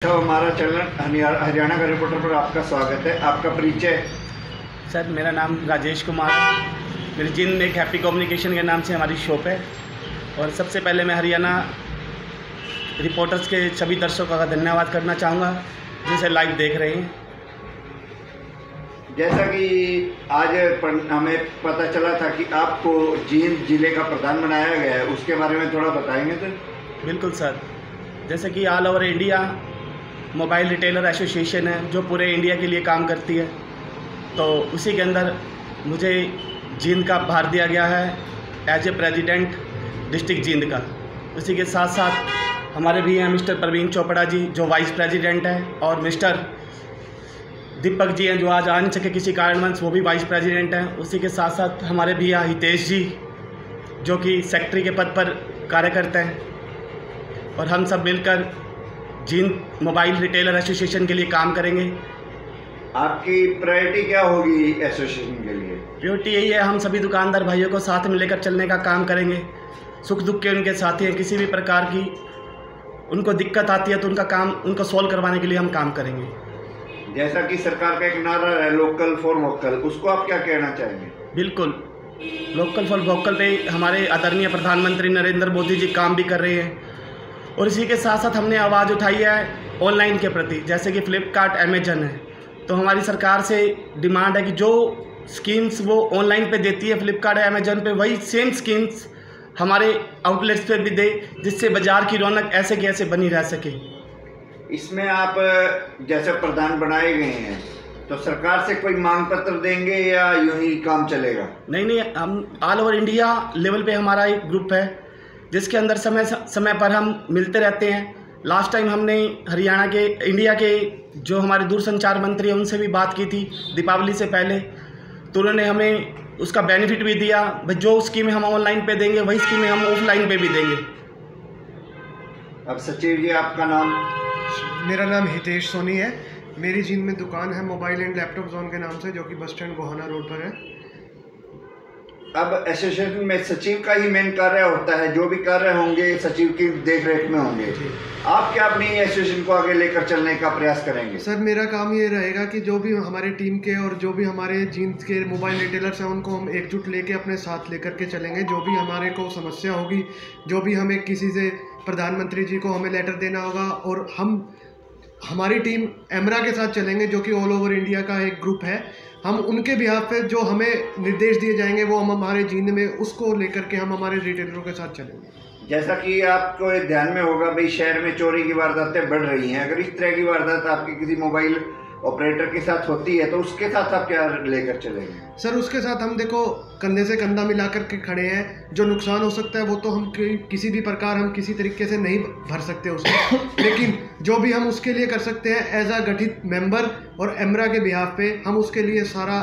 तो हमारा चैनल हरियाणा का रिपोर्टर पर आपका स्वागत है। आपका परिचय? सर, मेरा नाम राजेश कुमार है। मेरी जिन में एक हैप्पी कम्युनिकेशन के नाम से हमारी शॉप है। और सबसे पहले मैं हरियाणा रिपोर्टर्स के सभी दर्शकों का धन्यवाद करना चाहूँगा जिसे लाइव देख रहे हैं। जैसा कि आज हमें पता चला था कि आपको जींद जिले का प्रधान बनाया गया है, उसके बारे में थोड़ा बताएंगे सर? बिल्कुल सर, जैसे कि all over India mobile retailer association है जो पूरे इंडिया के लिए काम करती है, तो उसी के अंदर मुझे जींद का भार दिया गया है as a president district Jind का। उसी के साथ साथ हमारे भी हैं मिस्टर प्रवीण चोपड़ा जी जो वाइस प्रेसिडेंट हैं, और मिस्टर दीपक जी हैं जो आज आ नहीं सके किसी कारणवश, वो भी वाइस प्रेसिडेंट हैं। उसी के साथ साथ हमारे भी यहाँ हितेश जी जो कि सेक्रेटरी के पद पर कार्य करते हैं, और हम सब मिलकर जींद मोबाइल रिटेलर एसोसिएशन के लिए काम करेंगे। आपकी प्रायोरिटी क्या होगी एसोसिएशन के लिए? प्रायोरिटी यही है, हम सभी दुकानदार भाइयों को साथ में लेकर चलने का काम करेंगे। सुख दुख के उनके साथी हैं, किसी भी प्रकार की उनको दिक्कत आती है तो उनका काम उनको सॉल्व करवाने के लिए हम काम करेंगे। जैसा कि सरकार का एक नारा है लोकल फॉर वोकल, उसको आप क्या कहना चाहेंगे? बिल्कुल, लोकल फॉर वोकल पे हमारे आदरणीय प्रधानमंत्री नरेंद्र मोदी जी काम भी कर रहे हैं। और इसी के साथ साथ हमने आवाज़ उठाई है ऑनलाइन के प्रति, जैसे कि फ्लिपकार्ट अमेजन है, तो हमारी सरकार से डिमांड है कि जो स्कीम्स वो ऑनलाइन पे देती है फ्लिपकार्ट या अमेजन पे, वही सेम स्कीम्स हमारे आउटलेट्स पे भी दे, जिससे बाज़ार की रौनक ऐसे की ऐसे बनी रह सके। इसमें आप जैसे प्रधान बनाए गए हैं तो सरकार से कोई मांग पत्र देंगे या यूं ही काम चलेगा? नहीं, हम ऑल ओवर इंडिया लेवल पे हमारा एक ग्रुप है जिसके अंदर समय समय पर हम मिलते रहते हैं। लास्ट टाइम हमने हरियाणा के इंडिया के जो हमारे दूरसंचार मंत्री हैं उनसे भी बात की थी दीपावली से पहले, तो उन्होंने हमें उसका बेनिफिट भी दिया। जो स्कीमें हम ऑनलाइन पे देंगे वही स्कीमें हम ऑफलाइन पे भी देंगे। अब सचिव जी आपका नाम? मेरा नाम हितेश सोनी है। मेरी जींद में दुकान है मोबाइल एंड लैपटॉप जोन के नाम से, जो कि बस स्टैंड गोहाना रोड पर है। अब एसोसिएशन में सचिव का ही मेन कार्य होता है, जो भी कार्य होंगे सचिव की देखरेख में होंगे। आप क्या अपनी एसोसिएशन को आगे लेकर चलने का प्रयास करेंगे? सर, मेरा काम ये रहेगा कि जो भी हमारे टीम के और जो भी हमारे जींद के मोबाइल रिटेलर्स हैं उनको हम एकजुट लेके अपने साथ लेकर के चलेंगे। जो भी हमारे को समस्या होगी, जो भी हमें किसी से प्रधानमंत्री जी को हमें लेटर देना होगा, और हमारी टीम एमरा के साथ चलेंगे जो कि ऑल ओवर इंडिया का एक ग्रुप है। हम उनके बिहाफ पे जो हमें निर्देश दिए जाएंगे वो हम हमारे जींद में उसको लेकर के हम हमारे रिटेलरों के साथ चलेंगे। जैसा कि आपको ध्यान में होगा भाई, शहर में चोरी की वारदातें बढ़ रही हैं। अगर इस तरह की वारदात आपकी किसी मोबाइल ऑपरेटर के साथ होती है तो उसके साथ आप क्या लेकर चलेंगे? सर, उसके साथ हम देखो कंधे से कंधा मिलाकर के खड़े हैं। जो नुकसान हो सकता है वो तो हम किसी भी प्रकार हम किसी तरीके से नहीं भर सकते उसमें, लेकिन जो भी हम उसके लिए कर सकते हैं एज अ गठित मेंबर और एमरा के बिहाफ पे हम उसके लिए सारा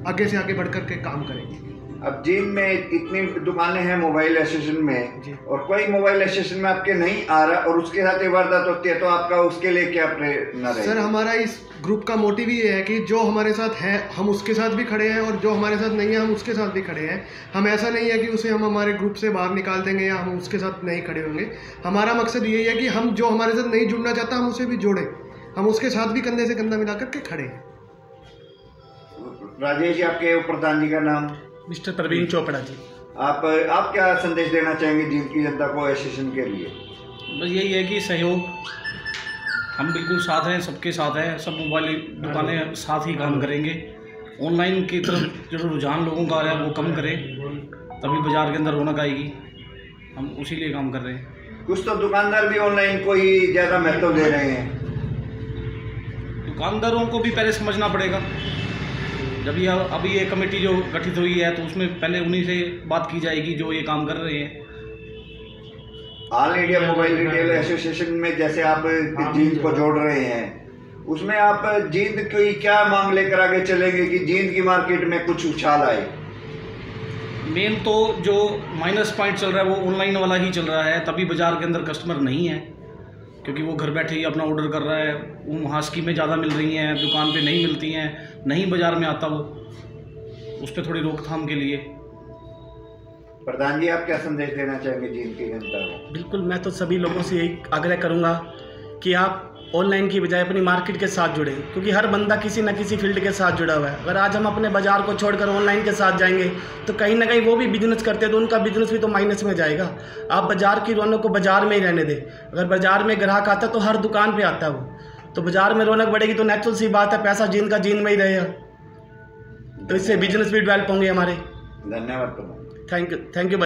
आगे से आगे बढ़ कर के काम करेंगे। अब जींद में इतनी दुकानें हैं मोबाइल एसोसिएशन में जी, और कोई मोबाइल एसोसिएशन में आपके नहीं आ रहा और उसके साथ ये वारदात होती है, तो आपका उसके लिए क्या प्रेरणा रहेगी? सर, हमारा इस ग्रुप का मोटिव ये है कि जो हमारे साथ है हम उसके साथ भी खड़े हैं, और जो हमारे साथ नहीं है हम उसके साथ भी खड़े हैं। हम ऐसा नहीं है कि उसे हम हमारे ग्रुप से बाहर निकाल देंगे या हम उसके साथ नहीं खड़े होंगे। हमारा मकसद यही है कि हम जो हमारे साथ नहीं जुड़ना चाहता हम उसे भी जोड़ें, हम उसके साथ भी कंधे से कंधा मिलाकर के खड़े हैं। राजेश जी, आपके प्रधान जी का नाम? मिस्टर प्रवीण चोपड़ा जी। आप क्या संदेश देना चाहेंगे जींद की जनता को एसोसिएशन के लिए? बस यही है कि सहयोग, हम बिल्कुल साथ हैं, सबके साथ हैं। सब मोबाइल दुकानें साथ ही काम करेंगे। ऑनलाइन की तरफ जो रुझान लोगों का आ रहा है वो कम करें, तभी बाज़ार के अंदर रौनक आएगी। हम उसी लिए काम कर रहे हैं। कुछ तो दुकानदार भी ऑनलाइन को ही ज़्यादा महत्व दे रहे हैं। दुकानदारों को भी पहले समझना पड़ेगा। जब ये अभी ये कमेटी जो गठित हुई है तो उसमें पहले उन्हीं से बात की जाएगी जो ये काम कर रहे हैं। All India mobile retail association में जैसे आप जींद को जोड़ रहे हैं, उसमें आप जींद की क्या मांग लेकर आगे चलेंगे कि जींद की मार्केट में कुछ उछाल आए? मेन तो जो माइनस पॉइंट चल रहा है वो ऑनलाइन वाला ही चल रहा है, तभी बाज़ार के अंदर कस्टमर नहीं है, क्योंकि वो घर बैठे ही अपना ऑर्डर कर रहा है। वहाँ स्कीमें ज़्यादा मिल रही हैं, दुकान पे नहीं मिलती हैं, नहीं बाज़ार में आता वो, उस पर थोड़ी रोकथाम के लिए। प्रधान जी, आप क्या संदेश देना चाहेंगे जींद की जनता को? बिल्कुल, मैं तो सभी लोगों से यही आग्रह करूंगा कि आप ऑनलाइन की बजाय अपनी मार्केट के साथ जुड़े, क्योंकि हर बंदा किसी न किसी फील्ड के साथ जुड़ा हुआ है। अगर आज हम अपने बाज़ार को छोड़कर ऑनलाइन के साथ जाएंगे तो कहीं ना कहीं वो भी बिजनेस करते हैं तो उनका बिजनेस भी तो माइनस में जाएगा। आप बाज़ार की रौनक को बाज़ार में ही रहने दें। अगर बाज़ार में ग्राहक आता है तो हर दुकान पर आता है वो, तो बाज़ार में रौनक बढ़ेगी तो नेचुरल सी बात है पैसा जींद का जींद में ही रहेगा, तो इससे बिजनेस भी डेवलप होंगे हमारे। धन्यवाद। Thank you